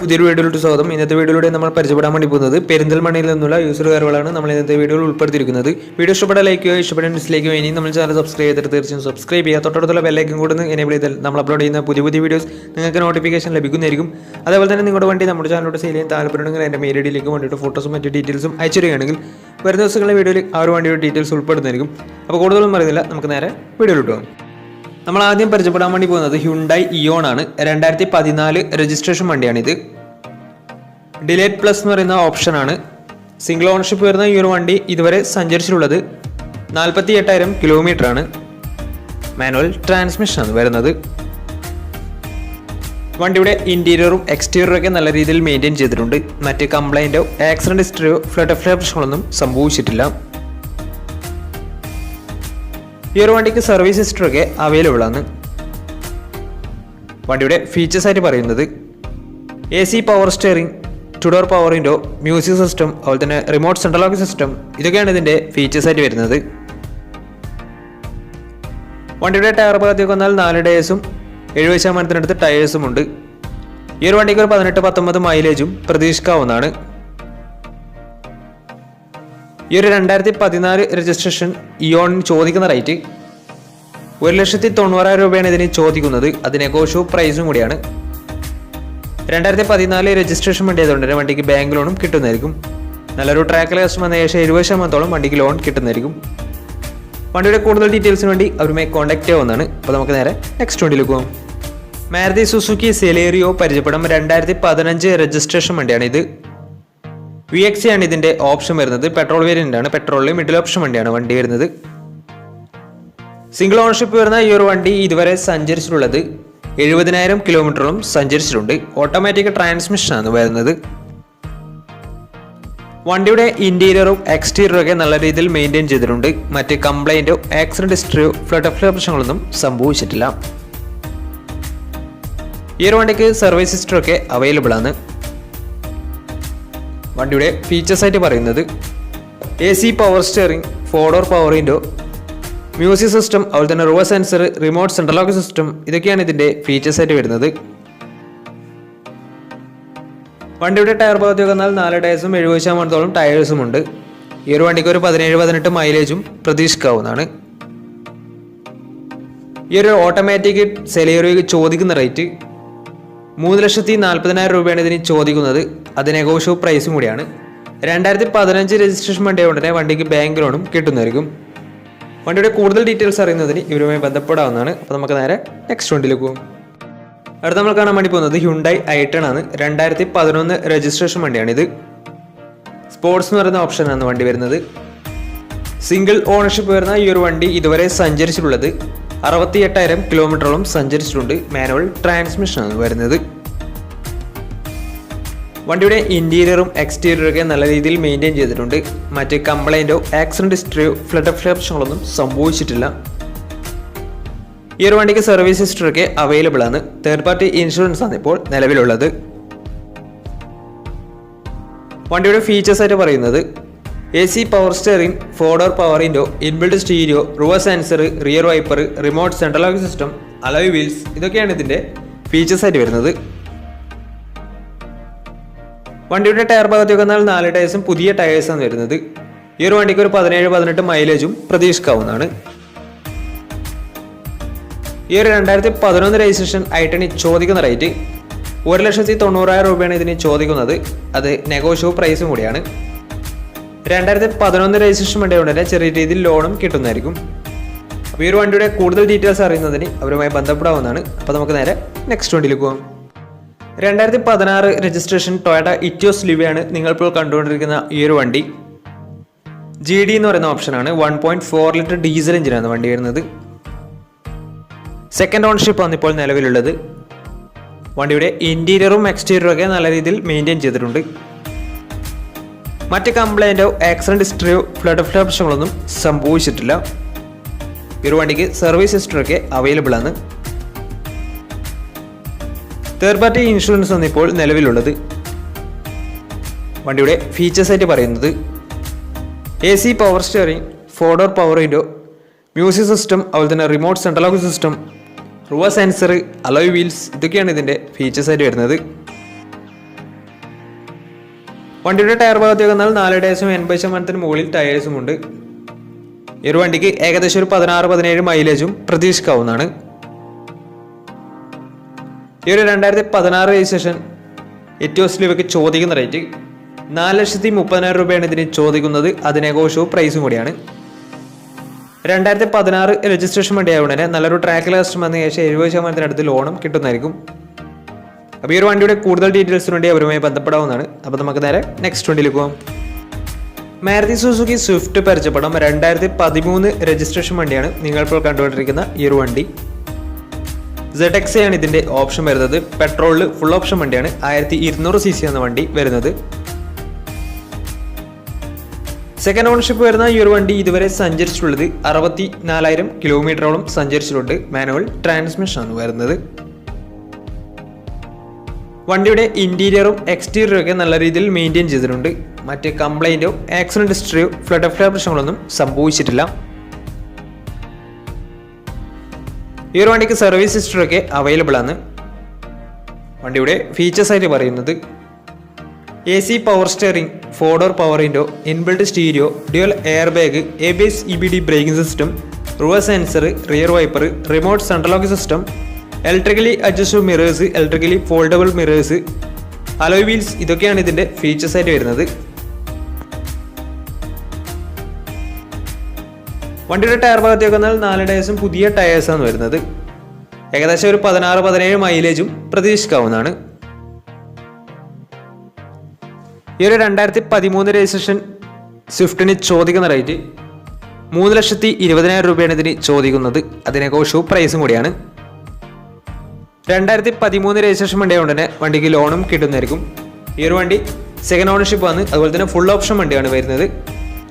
പുതിയൊരു വീഡിയോയിലോട്ട് സ്വാഗതം. ഇന്നത്തെ വീഡിയോയിലൂടെ നമ്മൾ പരിചയപ്പെടാൻ വേണ്ടി പോകുന്നത് പെരിന്തൽമണ്ണയിൽ നിന്നുള്ള യൂസർ കാറുകളാണ് നമ്മൾ ഇന്നത്തെ വീഡിയോയിൽ ഉൾപ്പെടുത്തിയിരിക്കുന്നത്. വീഡിയോ ഇഷ്ടപ്പെട്ട ലൈക്ക് ചെയ്യുക, ഇഷ്ടപ്പെട്ട ഡിസ്ലൈക്ക് ചെയ്യുക. ഇനി നമ്മൾ ചാനൽ സബ്സ്ക്രൈബ് ചെയ്തിട്ട് തീർച്ചയായും സബ്സ്ക്രൈബ് ചെയ്യുക. തൊട്ടടുത്തുള്ള ബെല്ലൈക്കൻ കൂടെ എനേബിൾ ചെയ്താൽ നമ്മൾ അപ്ലോഡ് ചെയ്യുന്ന പുതിയ വീഡിയോസ് നിങ്ങൾക്ക് നോട്ടിഫിക്കേഷൻ ലഭിക്കുന്നതായിരിക്കും. അതേപോലെ തന്നെ നിങ്ങളുടെ വണ്ടി നമ്മുടെ ചാനലോട് സെയിൽ ചെയ്യാൻ താല്പര്യമുണ്ടെങ്കിൽ എൻ്റെ മെയിൽ ഐഡിയിലേക്ക് വേണ്ടിയിട്ട് ഫോട്ടോസും മറ്റു ഡീറ്റെയിൽസും അയച്ചു തരികയാണെങ്കിൽ വരുന്ന ദിവസങ്ങളിലെ വീഡിയോയിൽ ആ ഒരു വണ്ടിയുടെ ഡീറ്റെയിൽസ് ഉൾപ്പെടുന്നതായിരിക്കും. അപ്പോൾ കൂടുതലൊന്നും പറയുന്നില്ല, നമുക്ക് നേരെ വീഡിയോയിലോട്ട് പോകാം. നമ്മൾ ആദ്യം പരിചയപ്പെടാൻ വേണ്ടി പോകുന്നത് ഹ്യുണ്ടായി ഇയോൺ ആണ്. 2014 രജിസ്ട്രേഷൻ വണ്ടിയാണിത്. ഡിലേറ്റ് പ്ലസ് എന്ന് പറയുന്ന ഓപ്ഷനാണ്. സിംഗിൾ ഓണർഷിപ്പ് വരുന്ന ഈ ഒരു വണ്ടി ഇതുവരെ സഞ്ചരിച്ചിട്ടുള്ളത് 48,000 കിലോമീറ്റർ ആണ്. മാനുവൽ ട്രാൻസ്മിഷനാണ് വരുന്നത്. വണ്ടിയുടെ ഇന്റീരിയറും എക്സ്റ്റീരിയറും ഒക്കെ നല്ല രീതിയിൽ മെയിൻറ്റെയിൻ ചെയ്തിട്ടുണ്ട്. മറ്റ് കംപ്ലൈൻറ്റോ ആക്സിഡന്റ് ഹിസ്റ്ററിയോ ഫ്ലഡ് പ്രശ്നങ്ങളൊന്നും സംഭവിച്ചിട്ടില്ല. ഈ ഒരു വണ്ടിക്ക് സർവീസ് ഹിസ്റ്ററൊക്കെ അവൈലബിൾ ആണ്. വണ്ടിയുടെ ഫീച്ചേഴ്സ് ആയിട്ട് പറയുന്നത് AC power steering, 2 door power window, music system, അതുപോലെ തന്നെ റിമോട്ട് സെൻട്രൽ ലോക്ക് സിസ്റ്റം, ഇതൊക്കെയാണ് ഇതിൻ്റെ ഫീച്ചേഴ്സ് ആയിട്ട് വരുന്നത്. വണ്ടിയുടെ ടയർ ഭാഗത്തേക്ക് വന്നാൽ 4 ടയേഴ്സും 70% ടയേഴ്സും ഉണ്ട്. ഈ ഒരു വണ്ടിക്ക് ഒരു 18-19 മൈലേജും പ്രതീക്ഷിക്കാവുന്നതാണ്. ഈ ഒരു 2014 രജിസ്ട്രേഷൻ ഇയോണിന് ചോദിക്കുന്ന റേറ്റ് 1,90,000 രൂപയാണ് ഇതിന് ചോദിക്കുന്നത്. അത് നെഗോഷ്യോ പ്രൈസും കൂടിയാണ്. 2014 രജിസ്ട്രേഷൻ വണ്ടി ആയതുകൊണ്ട് തന്നെ വണ്ടിക്ക് ബാങ്ക് ലോണും കിട്ടുന്നതായിരിക്കും. നല്ലൊരു ട്രാക്കിലെ കസ്റ്റമർ വന്ന ശേഷം 70% വണ്ടിക്ക് ലോൺ കിട്ടുന്നതായിരിക്കും. വണ്ടിയുടെ കൂടുതൽ ഡീറ്റെയിൽസിന് വേണ്ടി അവരുമായി കോൺടാക്ട് ചെയ്യാവുന്നതാണ്. അപ്പോൾ നമുക്ക് നേരെ നെക്സ്റ്റ് വണ്ടിയിലേക്ക് പോകാം. മാരുതി സുസുക്കി സെലേറിയോ പരിചയപ്പെടാം. 2015 രജിസ്ട്രേഷൻ വണ്ടിയാണ് ഇത്. VXC ആണ് ഇതിന്റെ ഓപ്ഷൻ വരുന്നത്. പെട്രോൾ വേരിയന്റ് ആണ്. പെട്രോളിൽ മിഡിൽ ഓപ്ഷൻ വണ്ടിയാണ് വണ്ടി വരുന്നത്. സിംഗിൾ ഓണർഷിപ്പ് വരുന്ന ഈ ഒരു വണ്ടി ഇതുവരെ സഞ്ചരിച്ചിട്ടുള്ളത് 70,000 കിലോമീറ്ററോളം സഞ്ചരിച്ചിട്ടുണ്ട്. ഓട്ടോമാറ്റിക് ട്രാൻസ്മിഷനാണ് വരുന്നത്. വണ്ടിയുടെ ഇന്റീരിയറും എക്സ്റ്റീരിയറും ഒക്കെ നല്ല രീതിയിൽ മെയിൻറ്റെയിൻ ചെയ്തിട്ടുണ്ട്. മറ്റ് കംപ്ലൈൻറ്റോ ആക്സിഡന്റ് ഹിസ്റ്ററിയോ ഫ്ലഡ് പ്രശ്നങ്ങളൊന്നും സംഭവിച്ചിട്ടില്ല. ഈ ഒരു വണ്ടിക്ക് സർവീസ് ഹിസ്റ്ററൊക്കെ അവൈലബിൾ ആണ്. വണ്ടിയുടെ ഫീച്ചേഴ്സ് ആയിട്ട് പറയുന്നത് AC power steering, 4 door power window, music system, അതുപോലെ തന്നെ reverse sensor, remote central lock system, ഇതൊക്കെയാണ് ഇതിന്റെ ഫീച്ചേഴ്സ് ആയിട്ട് വരുന്നത്. വണ്ടിയുടെ ടയർ ഭാഗത്തേക്ക് വന്നാൽ 4 ടയേഴ്സും 70% ടയേഴ്സും ഉണ്ട്. ഈ ഒരു വണ്ടിക്ക് ഒരു 17-18 മൈലേജും പ്രതീക്ഷിക്കാവുന്നതാണ്. ഈ ഒരു ഓട്ടോമാറ്റിക് സെലേറിയോയ്ക്ക് ചോദിക്കുന്ന റേറ്റ് 3,40,000 രൂപയാണ് ഇതിന് ചോദിക്കുന്നത്. അത് നെഗോഷ്യോ പ്രൈസും കൂടിയാണ്. 2015 രജിസ്ട്രേഷൻ വണ്ടി ആയതുകൊണ്ട് തന്നെ വണ്ടിക്ക് ബാങ്ക് ലോണും കിട്ടുന്നതായിരിക്കും. വണ്ടിയുടെ കൂടുതൽ ഡീറ്റെയിൽസ് അറിയുന്നതിന് ഇവരുമായി ബന്ധപ്പെടാവുന്നതാണ്. അപ്പോൾ നമുക്ക് നേരെ നെക്സ്റ്റ് വണ്ടിയിലേക്ക് പോകും. അടുത്ത നമ്മൾ കാണാൻ വേണ്ടി പോകുന്നത് ഹ്യുണ്ടായി i10 ആണ്. 2011 രജിസ്ട്രേഷൻ വണ്ടിയാണിത്. സ്പോർട്സ് എന്ന് പറയുന്ന ഓപ്ഷനാണ് വണ്ടി വരുന്നത്. സിംഗിൾ ഓണർഷിപ്പ് വരുന്ന ഈ ഒരു വണ്ടി ഇതുവരെ സഞ്ചരിച്ചിട്ടുള്ളത് 68,000 കിലോമീറ്ററോളം സഞ്ചരിച്ചിട്ടുണ്ട്. മാനുവൽ ട്രാൻസ്മിഷനാണ് വരുന്നത്. വണ്ടിയുടെ ഇന്റീരിയറും എക്സ്റ്റീരിയറും ഒക്കെ നല്ല രീതിയിൽ മെയിൻറ്റെയിൻ ചെയ്തിട്ടുണ്ട്. മറ്റ് കംപ്ലൈൻറ്റോ ആക്സിഡന്റ് ഹിസ്റ്ററിയോ ഫ്ലഡ് പ്രശ്നങ്ങളൊന്നും സംഭവിച്ചിട്ടില്ല. ഈ ഒരു വണ്ടിക്ക് സർവീസ് ഹിസ്റ്ററൊക്കെ അവൈലബിൾ ആണ്. തേർഡ് പാർട്ടി ഇൻഷുറൻസ് ആണ് ഇപ്പോൾ നിലവിലുള്ളത്. വണ്ടിയുടെ ഫീച്ചേഴ്സ് ആയിട്ട് പറയുന്നത് AC power steering, 4 door power window, inbuilt stereo, reverse sensor, rear wiper, remote central lock system, alloy wheels, ഇതൊക്കെയാണ് ഇതിന്റെ ഫീച്ചേഴ്സ് ആയിട്ട് വരുന്നത്. വണ്ടിയുടെ ടയർ ഭാഗത്തേക്ക് വന്നാൽ 4 ടയേഴ്സും പുതിയ ടയേഴ്സാണ് വരുന്നത്. ഈ ഒരു വണ്ടിക്ക് ഒരു 17-18 മൈലേജും പ്രതീക്ഷിക്കാവുന്നതാണ്. ഈ ഒരു 2011 രജിസ്ട്രേഷൻ i10 ചോദിക്കുന്ന റേറ്റ് 1,90,000 രൂപയാണ് ഇതിന് ചോദിക്കുന്നത്. അത് നെഗോഷ്യോ പ്രൈസും കൂടിയാണ്. 2011 രജിസ്ട്രേഷൻ വണ്ടി കൊണ്ട് തന്നെ ചെറിയ രീതിയിൽ ലോണും കിട്ടുന്നതായിരിക്കും. അപ്പോൾ ഈ ഒരു വണ്ടിയുടെ കൂടുതൽ ഡീറ്റെയിൽസ് അറിയുന്നതിന് അവരുമായി ബന്ധപ്പെടാവുന്നതാണ്. അപ്പോൾ നമുക്ക് നേരെ നെക്സ്റ്റ് വണ്ടിയിലേക്ക് പോകാം. 2016 രജിസ്ട്രേഷൻ ടൊയോട്ട ഇറ്റിയോസ് ലിവയാണ് നിങ്ങളിപ്പോൾ കണ്ടുകൊണ്ടിരിക്കുന്ന ഈ ഒരു വണ്ടി. GD എന്ന് പറയുന്ന ഓപ്ഷനാണ്. 1.4 ലിറ്റർ ഡീസൽ എഞ്ചിനാണ് വണ്ടി വരുന്നത്. സെക്കൻഡ് ഓണർഷിപ്പ് ആണ് ഇപ്പോൾ നിലവിലുള്ളത്. വണ്ടിയുടെ ഇന്റീരിയറും എക്സ്റ്റീരിയറും ഒക്കെ നല്ല രീതിയിൽ മെയിൻറ്റെയിൻ ചെയ്തിട്ടുണ്ട്. മറ്റ് കംപ്ലൈൻറ്റോ ആക്സിഡന്റ് ഹിസ്റ്ററിയോ ഫ്ലഡ് പ്രശ്നങ്ങളൊന്നും സംഭവിച്ചിട്ടില്ല. ഈ ഒരു വണ്ടിക്ക് സർവീസ് ഹിസ്റ്ററൊക്കെ അവൈലബിൾ ആണ്. തേർഡ് പാർട്ടി ഇൻഷുറൻസ് ആണ് ഇപ്പോൾ നിലവിലുള്ളത്. വണ്ടിയുടെ ഫീച്ചേഴ്സ് ആയിട്ട് പറയുന്നത് AC power steering, 4 door power window, music system, അതുപോലെ തന്നെ remote central lock system, reverse sensor, alloy wheels, ഇതൊക്കെയാണ് ഇതിൻ്റെ ഫീച്ചേഴ്സ് ആയിട്ട് വരുന്നത്. വണ്ടിയുടെ ടയർ ഭാഗത്തേക്ക് വന്നാൽ 4.80% മുകളിൽ ടയേഴ്സും ഉണ്ട്. ഈ ഒരു വണ്ടിക്ക് ഏകദേശം ഒരു 16-17 മൈലേജും പ്രതീക്ഷിക്കാവുന്നതാണ്. ഈ ഒരു 2016 രജിസ്ട്രേഷൻ എറ്റിയോസിൽ ഇവയ്ക്ക് ചോദിക്കുന്ന റേറ്റ് 4,30,000 രൂപയാണ് ഇതിന് ചോദിക്കുന്നത്. അത് നെഗോഷ്യബിൾ പ്രൈസും കൂടിയാണ്. 2016 രജിസ്ട്രേഷൻ വണ്ടിയായതുകൊണ്ട് തന്നെ നല്ലൊരു ട്രാക്ക് ലാസ്റ്റ് വന്ന ശേഷം 70% അടുത്ത് ലോണും കിട്ടുന്നതായിരിക്കും. അപ്പോൾ ഈ ഒരു വണ്ടിയുടെ കൂടുതൽ ഡീറ്റെയിൽസിന് വേണ്ടി അവരുമായി ബന്ധപ്പെടാവുന്നതാണ്. അപ്പോൾ നമുക്ക് നേരെ നെക്സ്റ്റ് വണ്ടിയിലേക്ക് പോകാം. മാരുതി സുസുക്കി സ്വിഫ്റ്റ് പരിചയപ്പെടാം. 2013 രജിസ്ട്രേഷൻ വണ്ടിയാണ് നിങ്ങളിപ്പോൾ കണ്ടുകൊണ്ടിരിക്കുന്ന ഈ ഒരു വണ്ടി. ZX ആണ് ഇതിൻ്റെ ഓപ്ഷൻ വരുന്നത്. പെട്രോളിൽ ഫുൾ ഓപ്ഷൻ വണ്ടിയാണ്. 1200 cc എന്ന വണ്ടി വരുന്നത്. സെക്കൻഡ് ഓണർഷിപ്പ് വരുന്ന ഈ ഒരു വണ്ടി ഇതുവരെ സഞ്ചരിച്ചിട്ടുള്ളത് 64,000 കിലോമീറ്ററോളം സഞ്ചരിച്ചിട്ടുണ്ട്. മാനുവൽ ട്രാൻസ്മിഷൻ ആണ് വരുന്നത്. വണ്ടിയുടെ ഇന്റീരിയറും എക്സ്റ്റീരിയറും ഒക്കെ നല്ല രീതിയിൽ മെയിൻറ്റെയിൻ ചെയ്തിട്ടുണ്ട്. മറ്റ് കംപ്ലൈൻറ്റോ ആക്സിഡന്റ് ഹിസ്റ്ററിയോ ഫ്ലഡ് ഓഫ് പ്രശ്നങ്ങളൊന്നും സംഭവിച്ചിട്ടില്ല. ഈ ഒരു വണ്ടിക്ക് സർവീസ് ഹിസ്റ്ററി ഒക്കെ അവൈലബിൾ ആണ്. വണ്ടിയുടെ ഫീച്ചേഴ്സ് ആയിട്ട് പറയുന്നത് AC power steering, 4-door power window, inbuilt stereo, dual air bag, ABS EBD braking system, reverse sensor, rear wiper, remote central lock system, electrically adjustable mirrors, electrically foldable mirrors, alloy wheels, ഇതൊക്കെയാണ് ഇതിൻ്റെ features ആയിട്ട് വരുന്നത്. വണ്ടിയുടെ tyre ഭാഗത്തേക്ക് വന്നാൽ 4 ടയേഴ്സും പുതിയ ടയേഴ്സാണ് വരുന്നത്. ഏകദേശം ഒരു 16-17 മൈലേജും പ്രതീക്ഷിക്കാവുന്നതാണ്. ഈ ഒരു 2013 രജിസ്ട്രേഷൻ സ്വിഫ്റ്റിന് ചോദിക്കുന്ന റേറ്റ് 3,20,000 രൂപയാണ് ഇതിന് ചോദിക്കുന്നത്. അതിനെക്കുറിച്ച് പ്രൈസും കൂടിയാണ്. 2013 രജിസ്ട്രേഷൻ വണ്ടിയായതുകൊണ്ട് തന്നെ വണ്ടിക്ക് ലോണും കിട്ടുന്നതായിരിക്കും. ഈ ഒരു വണ്ടി സെക്കൻഡ് ഓണർഷിപ്പ് ആണ്. അതുപോലെ തന്നെ ഫുൾ ഓപ്ഷൻ വണ്ടിയാണ് വരുന്നത്.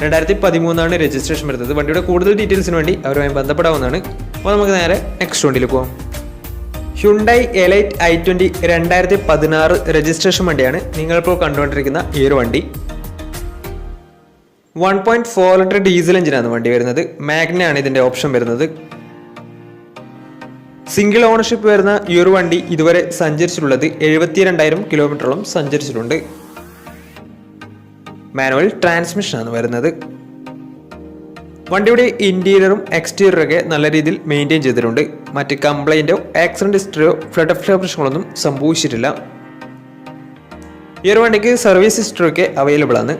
2013 രജിസ്ട്രേഷൻ വരുന്നത്. വണ്ടിയുടെ കൂടുതൽ ഡീറ്റെയിൽസിന് വേണ്ടി അവരുമായി ബന്ധപ്പെടാവുന്നതാണ്. അപ്പോൾ നമുക്ക് നേരെ നെക്സ്റ്റ് വണ്ടിയിലേക്ക് പോകാം. ഹ്യുണ്ടായി എലൈറ്റ് i20 2016 രജിസ്ട്രേഷൻ വണ്ടിയാണ് നിങ്ങളിപ്പോൾ കണ്ടുകൊണ്ടിരിക്കുന്ന ഈ ഒരു വണ്ടി. 1.4 ലിറ്റർ ഡീസൽ എഞ്ചിനാണ് വണ്ടി വരുന്നത്. മാഗ്നയാണ് ഇതിൻ്റെ ഓപ്ഷൻ വരുന്നത്. സിംഗിൾ ഓണർഷിപ്പ് വരുന്ന ഈ ഒരു വണ്ടി ഇതുവരെ സഞ്ചരിച്ചിട്ടുള്ളത് 72,000 കിലോമീറ്ററോളം സഞ്ചരിച്ചിട്ടുണ്ട്. മാനുവൽ ട്രാൻസ്മിഷൻ ആണ് വരുന്നത്. വണ്ടിയുടെ ഇന്റീരിയറും എക്സ്റ്റീരിയറും ഒക്കെ നല്ല രീതിയിൽ മെയിൻറ്റെയിൻ ചെയ്തിട്ടുണ്ട്. മറ്റ് കംപ്ലൈൻറ്റോ ആക്സിഡന്റ് ഹിസ്റ്ററിയോ ഫ്ലഡ് ഓഫ് പ്രശ്നങ്ങളൊന്നും സംഭവിച്ചിട്ടില്ല. ഈ ഒരു വണ്ടിക്ക് സർവീസ് ഹിസ്റ്ററി ഒക്കെ അവൈലബിൾ ആണ്.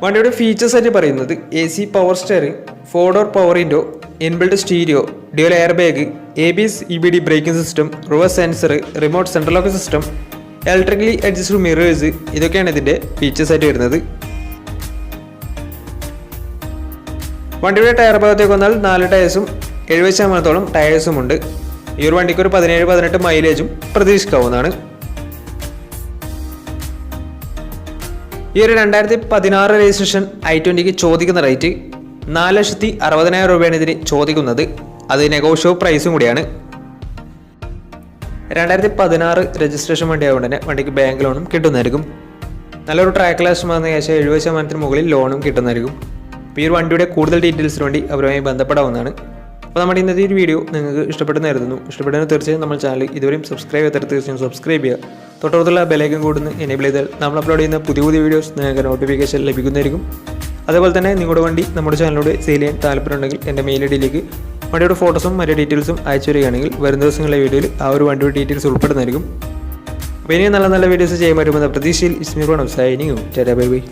വണ്ടിയുടെ ഫീച്ചേഴ്സ് ആയിട്ട് പറയുന്നത് AC power steering, 4-door power window, inbuilt stereo, dual air bag, ABS EBD braking system, reverse sensor, remote central lock system, electrically adjustable mirrors, ഇതൊക്കെയാണ് ഇതിൻ്റെ ഫീച്ചേഴ്സ് ആയിട്ട് വരുന്നത്. വണ്ടിയുടെ ടയർ ഭാഗത്തേക്ക് വന്നാൽ 4 ടയേഴ്സും 70% ടയേഴ്സും ഉണ്ട്. ഈ ഒരു വണ്ടിക്ക് ഒരു 17-18 മൈലേജും പ്രതീക്ഷിക്കാവുന്നതാണ്. ഈ ഒരു 2016 രജിസ്ട്രേഷൻ i20ക്ക് ചോദിക്കുന്ന റേറ്റ് 4,60,000 രൂപയാണ് ഇതിന് ചോദിക്കുന്നത്. അത് നെഗോഷ്യബിൾ പ്രൈസും കൂടിയാണ്. 2016 രജിസ്ട്രേഷൻ വണ്ടി ആയതുകൊണ്ട് തന്നെ വണ്ടിക്ക് ബാങ്ക് ലോണും കിട്ടുന്നതായിരിക്കും. നല്ലൊരു ട്രാക്ക് ലാസ്റ്റ് വന്ന ശേഷം 70% മുകളിൽ ലോണും കിട്ടുന്നതായിരിക്കും. അപ്പോൾ ഈ ഒരു വണ്ടിയുടെ കൂടുതൽ ഡീറ്റെയിൽസിന് വേണ്ടി അവരുമായി ബന്ധപ്പെടാവുന്നതാണ്. അപ്പോൾ നമ്മുടെ ഇന്നത്തെ ഒരു വീഡിയോ നിങ്ങൾക്ക് ഇഷ്ടപ്പെടുന്നതായിരുന്നു. ഇഷ്ടപ്പെടുന്ന തീർച്ചയായും നമ്മൾ ചാനൽ ഇതുവരെയും സബ്സ്ക്രൈബ് ചെയ്തിട്ട് തീർച്ചയായും സബ്സ്ക്രൈബ് ചെയ്യുക. തൊട്ടടുത്തുള്ള ബെലൈക്കൻ കൂടുന്ന എനേബിൾ ചെയ്താൽ നമ്മൾ അപ്ലോഡ് ചെയ്യുന്ന പുതിയ വീഡിയോസ് നിങ്ങൾക്ക് നോട്ടിഫിക്കേഷൻ ലഭിക്കുന്നതായിരിക്കും. അതേപോലെ തന്നെ നിങ്ങളുടെ വണ്ടി നമ്മുടെ ചാനലിലൂടെ സെയിൽ ചെയ്യാൻ താല്പര്യമുണ്ടെങ്കിൽ എൻ്റെ മെയിൽ ഐഡിയിലേക്ക് വണ്ടിയുടെ ഫോട്ടോസും മറ്റു ഡീറ്റെയിൽസും അയച്ചു വരികയാണെങ്കിൽ വരും ദിവസങ്ങളിലെ വീഡിയോയിൽ ആ ഒരു വണ്ടിയുടെ ഡീറ്റെയിൽസ് ഉൾപ്പെടുന്നതായിരിക്കും. അപ്പോൾ ഇനിയും നല്ല നല്ല വീഡിയോസ് ചെയ്യാൻ പറ്റുമെന്ന പ്രതീക്ഷയിൽ ഇസ്മീർ സൈനിങ്. Bye bye.